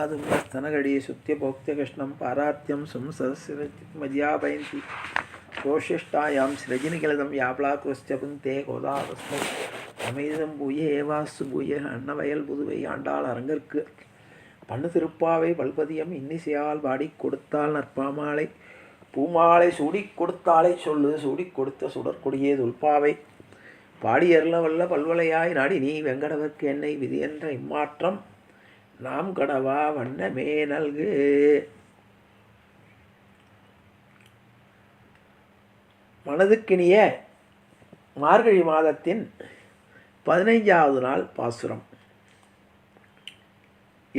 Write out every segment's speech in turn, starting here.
பாதும் स्तनगडी सुत्यभोक्त्यकृष्णं पारात्यं संसदस्यमज्यापयन्ति கோஷிஷ்டாயாம் சிரஜினிகிலதம் யாப்லாக்குஸ்ய புந்தே கோதாவஸ்மை அமைதம் பூய ஏவாசு பூய அன்னவயல் புதுவை ஆண்டாள் அரங்கற்கு பண்ணு திருப்பாவை பல்பதியம் இன்னிசையால் பாடி கொடுத்தாள் நற்பாமாலை பூமாலை சூடி கொடுத்தாளை சொல்லு சூடி கொடுத்த சுடற்கொடியே துல்பாவை பாடியருளவல்ல பல்வலையாய் நாடி நீ வெங்கடவர்க்கு என்னை விதி என்ற இம்மாற்றம் நாம் கடவா வண்ணமே நல்கு. மனதுக்கினிய மார்கழி மாதத்தின் 15வது நாள் பாசுரம்.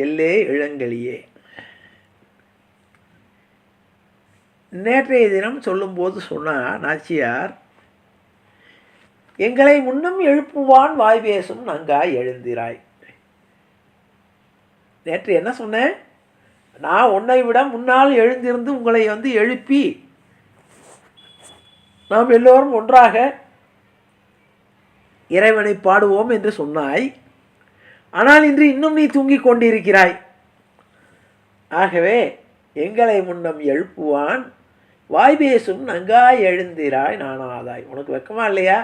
எல்லே இளங்கலியே. நேற்றைய தினம் சொல்லும்போது சொன்னார் நாச்சியார், எங்களை முன்னும் எழுப்புவான் வாய் பேசும் நங்காய் எழுந்திராய். நேற்று என்ன சொன்னேன்? நான் உன்னை விட முன்னால் எழுந்திருந்து உங்களை எழுப்பி நாம் எல்லோரும் ஒன்றாக இறைவனை பாடுவோம் என்று சொன்னாய். ஆனால் இன்று இன்னும் நீ தூங்கிக் கொண்டிருக்கிறாய். ஆகவே எங்களை முன்னம் எழுப்புவான் வாய் பேசும் நங்காய் எழுந்திராய் நானாதாய். உனக்கு வெக்கமா இல்லையா?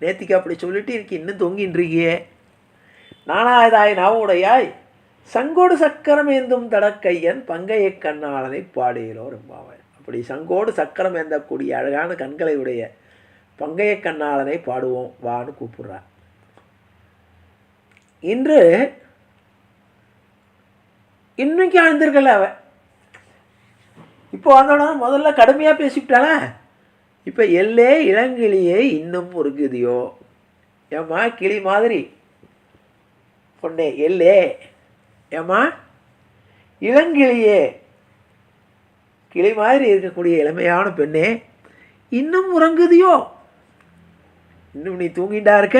நேத்திக்கு அப்படி சொல்லிட்டு இருக்கு, இன்னும் தொங்கின்றிருக்கியே. நானாதாய் நாவுடையாய் சங்கோடு சக்கரம் ஏந்தும் தடக்கையன் பங்கைய கண்ணாளனை பாடியலோ ரொம்பாவாய். அப்படி சங்கோடு சக்கரம் ஏந்தக்கூடிய அழகான கண்களை உடைய பங்கைய கண்ணாளனை பாடுவோம் வான்னு கூப்பிடுறார். இன்று இன்னைக்கு ஆழ்ந்திருக்கல அவ. இப்போ வந்தோட முதல்ல கடுமையாக பேசிவிட்டாள. இப்போ எல்லே இளங்கிளியே இன்னும் முருகுதியோ. ஏம்மா கிளி மாதிரி பொண்ணே, எல்லே ஏம்மா இளங்கிளியே, கிளி மாதிரி இருக்கக்கூடிய இளமையான பெண்ணே, இன்னும் உறங்குதியோ? இன்னும் நீ தூங்கிட்டா இருக்க?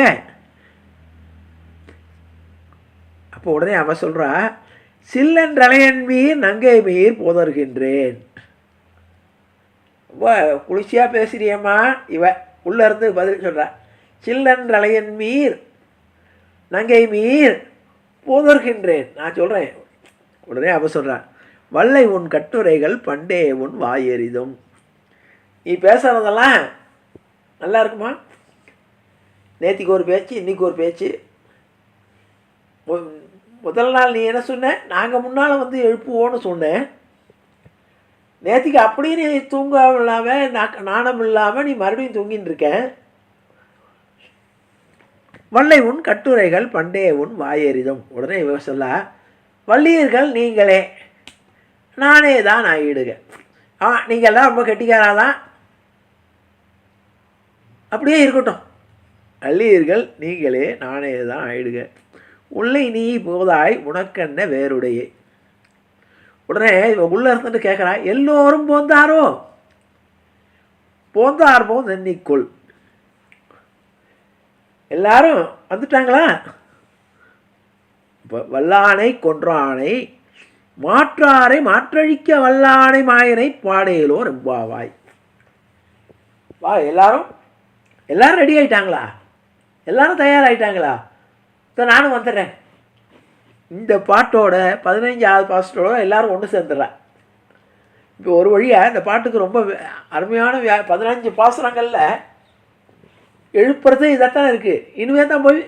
அப்போ உடனே அவ சொல்கிறா, சில்லன்றலையன் மீர் நங்கை மீர் போதர்கின்றேன். குளிர்ச்சியாக பேசுறியம்மா. இவ உள்ளேருந்து பதில் சொல்கிறா, சில்லன்றலையன் மீர் நங்கை மீர் போதர்கின்றேன். நான் சொல்கிறேன். உடனே அவ சொல்கிறான், வல்லை உன் கட்டுரைகள் பண்டே உன் வாயெறிதும். நீ பேசுகிறதெல்லாம் நல்லா இருக்குமா? நேற்றுக்கு ஒரு பேச்சு, இன்றைக்கி ஒரு பேச்சு. முதல் நாள் நீ என்ன சொன்ன? நாங்கள் முன்னால் எழுப்புவோன்னு சொன்னேன். நேற்றுக்கு அப்படியே நீ தூங்க இல்லாமல் நாணம் இல்லாமல் நீ மறுபடியும் தூங்கின்னு இருக்கேன். வல்லை உன் கட்டுரைகள் பண்டே உன் வாயெறிதும். உடனே இவ சொல்ல, வள்ளியர்கள் நீங்களே நானே தான் ஆகிடுக. நீங்கள் எல்லாம் ரொம்ப கெட்டிக்காராதான், அப்படியே இருக்கட்டும். வள்ளியர்கள் நீங்களே நானே தான் ஆயிடுக. உள்ளே நீ போதாய் உனக்கென்ன வேறுடையே. உடனே இவன் உள்ளே இருந்துட்டு கேட்குறா, எல்லோரும் போந்தாரோ? போந்தார் போது எண்ணிக்கொள். எல்லாரும் வந்துட்டாங்களா? இப்போ வல்லானை கொன்றானை மாற்றாரை மாற்றழிக்க வல்லானை மாயனை பாடையிலோ ரெம்பாவாய். வா, எல்லாரும் ரெடி ஆகிட்டாங்களா? எல்லாரும் தயாராகிட்டாங்களா? இப்போ நானும் வந்துடுறேன். இந்த பாட்டோட 15வது பாட்டோட எல்லாரும் ஒன்று சேர்ந்துடுறேன். இப்போ ஒரு வழியாக இந்த பாட்டுக்கு ரொம்ப அருமையான 15 பாசுரங்களில் எழுப்புறது இதைத்தான் இருக்குது. இனிமே தான் போய்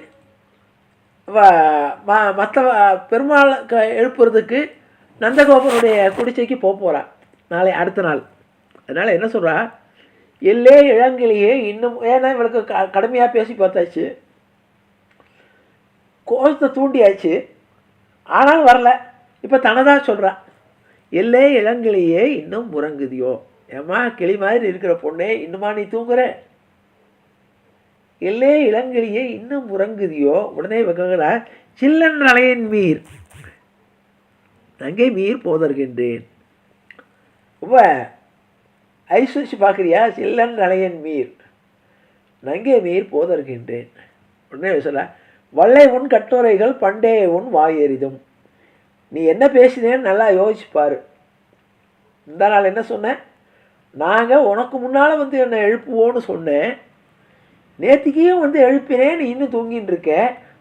மற்ற பெருமாள் எழுப்புறதுக்கு நந்தகோபனுடைய குடிசைக்கு போகிறான் நாளை அடுத்த நாள். அதனால் என்ன சொல்கிறா, எல்லே இளங்கிலேயே இன்னும். ஏன்னா இவளுக்கு கடுமையாக பேசி பார்த்தாச்சு, கோஷத்தை தூண்டியாச்சு, ஆனாலும் வரல. இப்போ தனதான் சொல்கிறா, எல்லே இளங்கிலேயே இன்னும் உறங்குதியோ. ஏம்மா கிளி மாதிரி இருக்கிற பொண்ணே, இன்னுமா நீ தூங்குற? எல்லே இளங்கிளியே இன்னும் உறங்குதியோ. உடனே வைக்கிற, சில்லன் அலையன் மீர் நங்கை மீர் போதர்கின்றேன். ரொம்ப ஐஸ்வரிச்சு பார்க்குறியா? சில்லன் அலையன் மீர் நங்கை மீர் போதர்கின்றேன். உடனே சொல்ல, வல்லை உன் கட்டுரைகள் பண்டே உன் வாயெறிதும். நீ என்ன பேசினேன்னு நல்லா யோசிச்சுப்பார். இந்த நாள் என்ன சொன்னேன்? நாங்கள் உனக்கு முன்னால் என்னை எழுப்புவோன்னு சொன்னேன். நேற்றுக்கையும் எழுப்பினேன், நீ இன்னும் தூங்கின்னு இருக்க.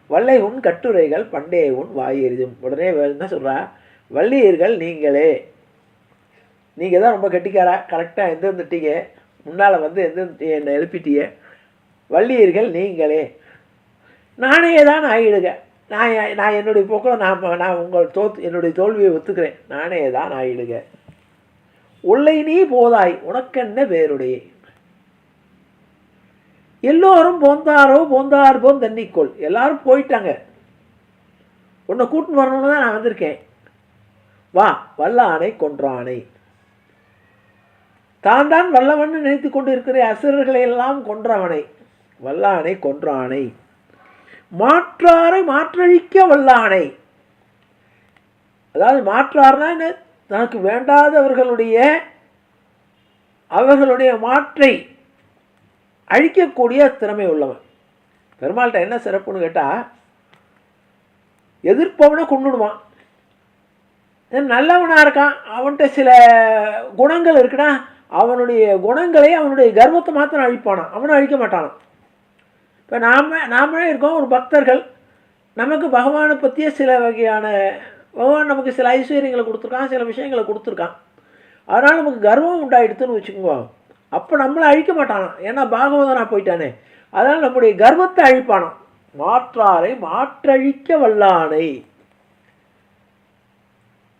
வல்லை உன் கட்டுரைகள் பண்டே உன் வாயெறிதும். உடனே என்ன சொல்கிறா, வள்ளியர்கள் நீங்களே. நீங்கள் தான் ரொம்ப கெட்டிக்காரா, கரெக்டாக எந்திருந்துட்டீங்க, முன்னால் வந்து என்னை எழுப்பிட்டீங்க. வள்ளியர்கள் நீங்களே, நானே தான் ஆகிடுங்க. நான் என்னுடைய போக்கில் நான் என்னுடைய தோல்வியை ஒத்துக்கிறேன். நானே தான் ஆகிடுங்க. உள்ளை நீ போதாய் உனக்கென்ன பேருடைய. எல்லோரும் போந்தார் போன் தண்ணிக்கோள். எல்லாரும் போயிட்டாங்க, உன்னை கூட்டின்னு வரணும்னு தான் நான் வந்திருக்கேன். வா, வல்லானை கொன்றானை. தான் வல்லவன் நினைத்து கொண்டு இருக்கிற அசுரர்களை எல்லாம் கொன்றவனை, வல்லானை கொன்றானை. மாற்றாரை மாற்றழிக்க வல்லானை. அதாவது மாற்றார்னா தனக்கு அவர்களுடைய மாற்றை அழிக்கக்கூடிய திறமை உள்ளவன். பெருமாள்கிட்ட என்ன சிறப்புன்னு கேட்டால், எதிர்ப்பவனை கொண்டுடுவான். நல்லவனாக இருக்கான், அவன்கிட்ட சில குணங்கள் இருக்குன்னா அவனுடைய குணங்களை, அவனுடைய கர்வத்தை மாத்திரம் அழிப்பானான், அவனை அழிக்க மாட்டானான். இப்போ நாமளே இருக்கோம் ஒரு பக்தர்கள், நமக்கு பகவானை பற்றிய சில வகையான, பகவான் நமக்கு சில ஐஸ்வர்யங்களை கொடுத்துருக்கான், சில விஷயங்களை கொடுத்துருக்கான். அதனால் நமக்கு கர்வம் உண்டாயிடுதுன்னு வச்சுக்கோங்க. அப்போ நம்மளை அழிக்க மாட்டானான், ஏன்னா பாகவதனாக போயிட்டானே. அதனால் நம்முடைய கர்வத்தை அழிப்பானான். மாற்றாரை மாற்றழிக்க வல்லானை.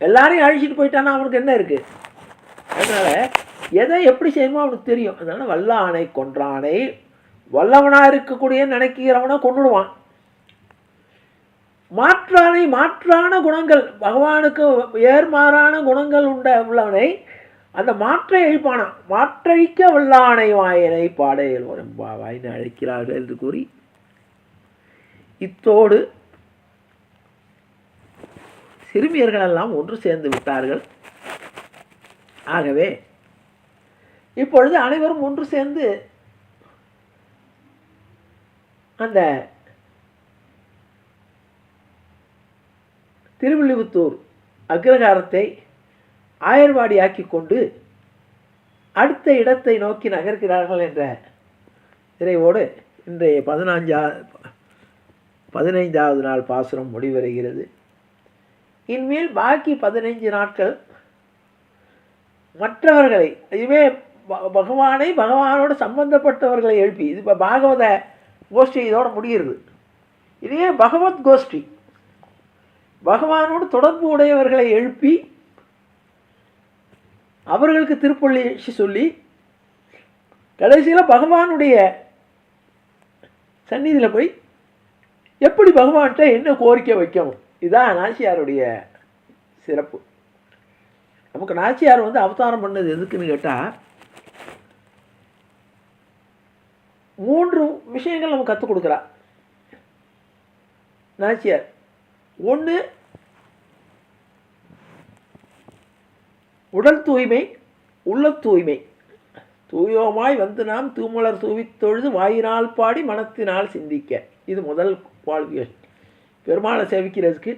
எல்லாரையும் அழிச்சிட்டு போயிட்டானா அவனுக்கு என்ன இருக்குது? அதனால் எதை எப்படி செய்யணுமோ அவனுக்கு தெரியும். அதனால் வல்லானை கொன்றானை. வல்லவனாக இருக்கக்கூடிய நினைக்கிறவனை கொண்டுடுவான். மாற்றான குணங்கள், பகவானுக்கு ஏர்மாறான குணங்கள் உள்ளவனை அந்த மாற்றை அழிப்பானான். மாற்றழிக்க வல்லானை வாயனை பாடையில் வரும் வாயினை அழிக்கிறார்கள் என்று கூறி, இத்தோடு சிறுமியர்களெல்லாம் ஒன்று சேர்ந்து விட்டார்கள். ஆகவே இப்பொழுது அனைவரும் ஒன்று சேர்ந்து அந்த திருவில்லிபுத்தூர் அக்ரஹாரத்தை ஆயர்வாடியாக்கி கொண்டு அடுத்த இடத்தை நோக்கி நகர்கிறார்கள் என்ற நிறைவோடு இன்றைய 15வது நாள் பாசுரம் முடிவடைகிறது. இனிமேல் பாக்கி 15 நாட்கள் மற்றவர்களை, இதுவே பகவானோடு சம்பந்தப்பட்டவர்களை எழுப்பி, இது இப்போ பாகவத கோஷ்டி இதோடு முடிகிறது. இதே பகவத் கோஷ்டி, பகவானோடு தொடர்பு உடையவர்களை எழுப்பி அவர்களுக்கு திருப்பள்ளி சொல்லி கடைசியில் பகவானுடைய சந்நிதியில் போய் எப்படி பகவான்கிட்ட என்ன கோரிக்கை வைக்கணும். இதுதான் நாச்சியாருடைய சிறப்பு. நமக்கு நாச்சியார் வந்து அவதாரம் பண்ணது எதுக்குன்னு கேட்டால், 3 விஷயங்கள் நம்ம கற்றுக் கொடுக்குறா நாச்சியார். ஒன்று, உடல் தூய்மை, உள்ள தூய்மை. தூயோமாய் வந்து நாம் தூமலர் தூவித் தொழுது வாயினால் பாடி மனத்தினால் சிந்திக்க. இது முதல் குவாலிஃபிகேஷன். பெருமாளை சேவிக்கிறதுக்கு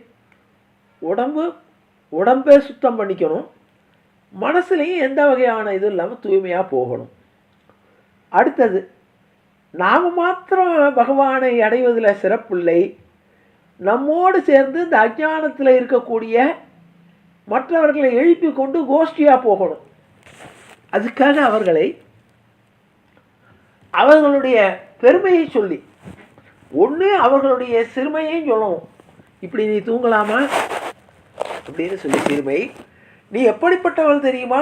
உடம்பே சுத்தம் பண்ணிக்கணும், மனசுலையும் எந்த வகையான இது இல்லாமல் தூய்மையாக போகணும். அடுத்தது, நாம் மாத்திரம் பகவானை அடைவதில் சிறப்பில்லை, நம்மோடு சேர்ந்து இந்த அஞ்ஞானத்தில் இருக்கக்கூடிய மற்றவர்களை எழுப்பி கொண்டு கோஷ்டியாக போகணும். அதுக்காக அவர்களுடைய பெருமையை சொல்லி, ஒன்று அவர்களுடைய சிறுமையையும் சொல்லணும். இப்படி நீ தூங்கலாமா அப்படின்னு சொல்லி சிறுமை, நீ எப்படிப்பட்டவள் தெரியுமா,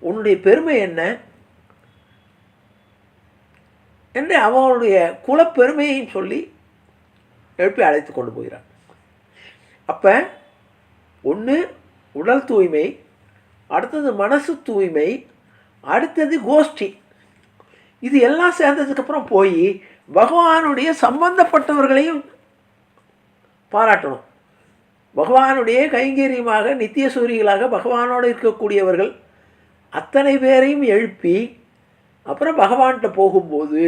உன்னுடைய பெருமை என்ன என்று அவளுடைய குலப்பெருமையையும் சொல்லி எழுப்பி அழைத்து கொண்டு போகிறான். அப்போ ஒன்று உடல் தூய்மை, அடுத்தது மனசு தூய்மை, அடுத்தது கோஷ்டி. இது எல்லாம் சேர்ந்ததுக்கப்புறம் போய் பகவானுடைய சம்பந்தப்பட்டவர்களையும் பாராட்டணும். பகவானுடைய கைங்கரியமாக நித்திய சூரிகளாக பகவானோடு இருக்கக்கூடியவர்கள் அத்தனை பேரையும் எழுப்பி அப்புறம் பகவான்கிட்ட போகும்போது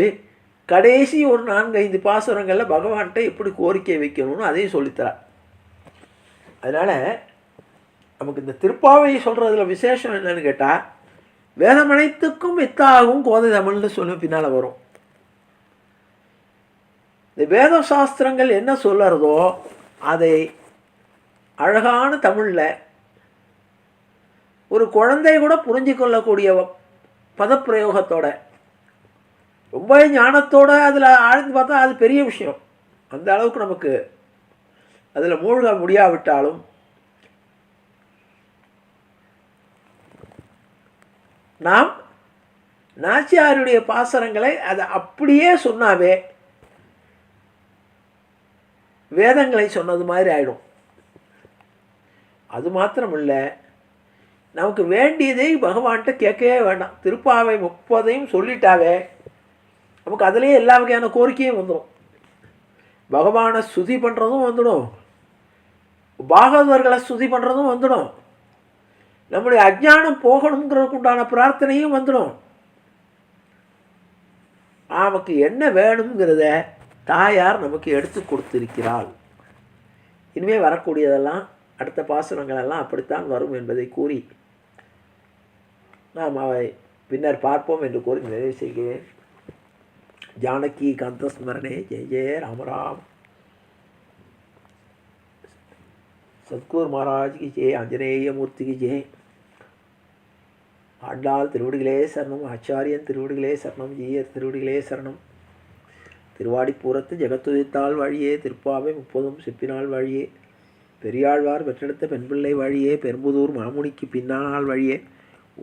கடைசி ஒரு 4-5 பாசுரங்களில் பகவான்கிட்ட எப்படி கோரிக்கை வைக்கணும்னு அதையும் சொல்லித்தரார். அதனால் நமக்கு இந்த திருப்பாவையை சொல்கிறதுல விசேஷம் என்னன்னு கேட்டால், வேதம் அனைத்துக்கும் வித்தாகும் கோதை தமிழ்னு சொல்லி பின்னால் வரும். இந்த வேத சாஸ்திரங்கள் என்ன சொல்லுறதோ அதை அழகான தமிழில் ஒரு குழந்தை கூட புரிஞ்சு கொள்ளக்கூடிய பதப்பிரயோகத்தோட ரொம்ப ஞானத்தோடு அதில் ஆழ்ந்து பார்த்தா அது பெரிய விஷயம். அந்த அளவுக்கு நமக்கு அதில் மூழ்க முடியாவிட்டாலும் நாம் நாச்சியாருடைய பாசரங்களை அதை அப்படியே சொன்னாவே வேதங்களை சொன்னது மாதிரி ஆகிடும். அது மாத்திரமில்லை, நமக்கு வேண்டியதை பகவான்கிட்ட கேட்கவே வேண்டாம். திருப்பாவை 30 சொல்லிட்டாவே நமக்கு அதிலே எல்லா வகையான கோரிக்கையும் வந்துடும். பகவானை ஸ்துதி பண்ணுறதும் வந்துடும், பாகவதர்களை ஸ்துதி பண்ணுறதும் வந்துடும், நம்முடைய அஜ்ஞானம் போகணுங்கிறதுக்கு உண்டான பிரார்த்தனையும் வந்துடும். நமக்கு என்ன வேணுங்கிறத தாயார் நமக்கு எடுத்து கொடுத்திருக்கிறாள். இனிமேல் வரக்கூடியதெல்லாம் அடுத்த பாசுரங்களெல்லாம் அப்படித்தான் வரும் என்பதை கூறி நாம் அவை பின்னர் பார்ப்போம் என்று கூறி நிறைவு செய்கிறேன். ஜானகி காந்தஸ்மரணே ஜெய ஜெய ராமராம். சத்குரு மகாராஜ் கி ஜெய், ஆஞ்சநேய மூர்த்திக்கு ஜெய். ஆண்டாள் திருவடிகளே சரணம், ஆச்சாரியன் திருவடிகளே சரணம், ஜீயர் திருவடிகளே சரணம். திருவாடிப்பூரத்து ஜெகத்துதித்தாள் வழியே, திருப்பாவை 30 செப்பினாள் வழியே, பெரியாழ்வார் பெற்றெடுத்த பெண்பிள்ளை வழியே, பெரும்புதூர் மாமுனிக்கு பின்னாள் வழியே,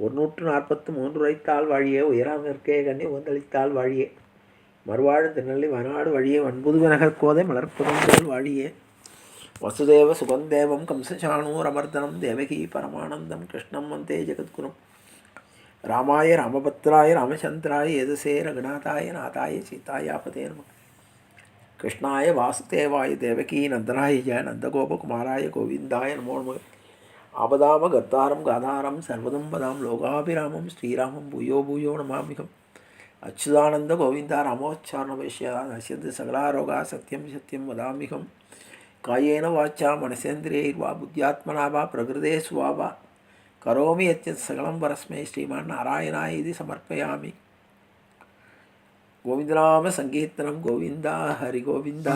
143 உரைத்தாள் வழியே, உயராம் நிற்கே கண்ணி உந்தளித்தாள் வழியே, மறுவாழ் திருநெல்லி வயநாடு வழியே, வன்புதுவ நகர்கோதை மலர்ப்புதந்தோள் வழியே, வசுதேவ சுகந்தேவம் கம்சசானூர் அமர்தனம் தேவகி பரமானந்தம் கிருஷ்ணம் வந்தே ஜெகத்குரும். ராமாய ராமபத்ராய ராமச்சந்திராய யதுசே ரகுநாதாய நாதாய சீதாயாபதே நம. கிருஷ்ணாய வாசுதேவாய தேவகி நந்தனாய ஜ நந்தகோபகுமாராய கோவிந்தாய நமோ நம. ஆபதாம கர்த்தாரம் காதாரம் சர்வதம் பதாம் லோகாபிராமம் ஸ்ரீராமம் பூயோ பூயோ நமாமிகம். அச்சுதானந்த கோவிந்தா ராமோச்சாரண வைஷ்யா நசியந்து சகலாரோகா சத்யம் சத்யம் வதாமிகம். காயேன வாச்சா மனசேந்திரியைர்வா புத்தியாத்மனா வா பிரகிருதே சுவாவா கரோமி யத்யத் சகலம் பரஸ்மை ஸ்ரீமான் நாராயணாய இதி சமர்ப்பயாமி. கோவிந்தநாம சங்கீர்த்தனம் கோவிந்தா ஹரி கோவிந்தா.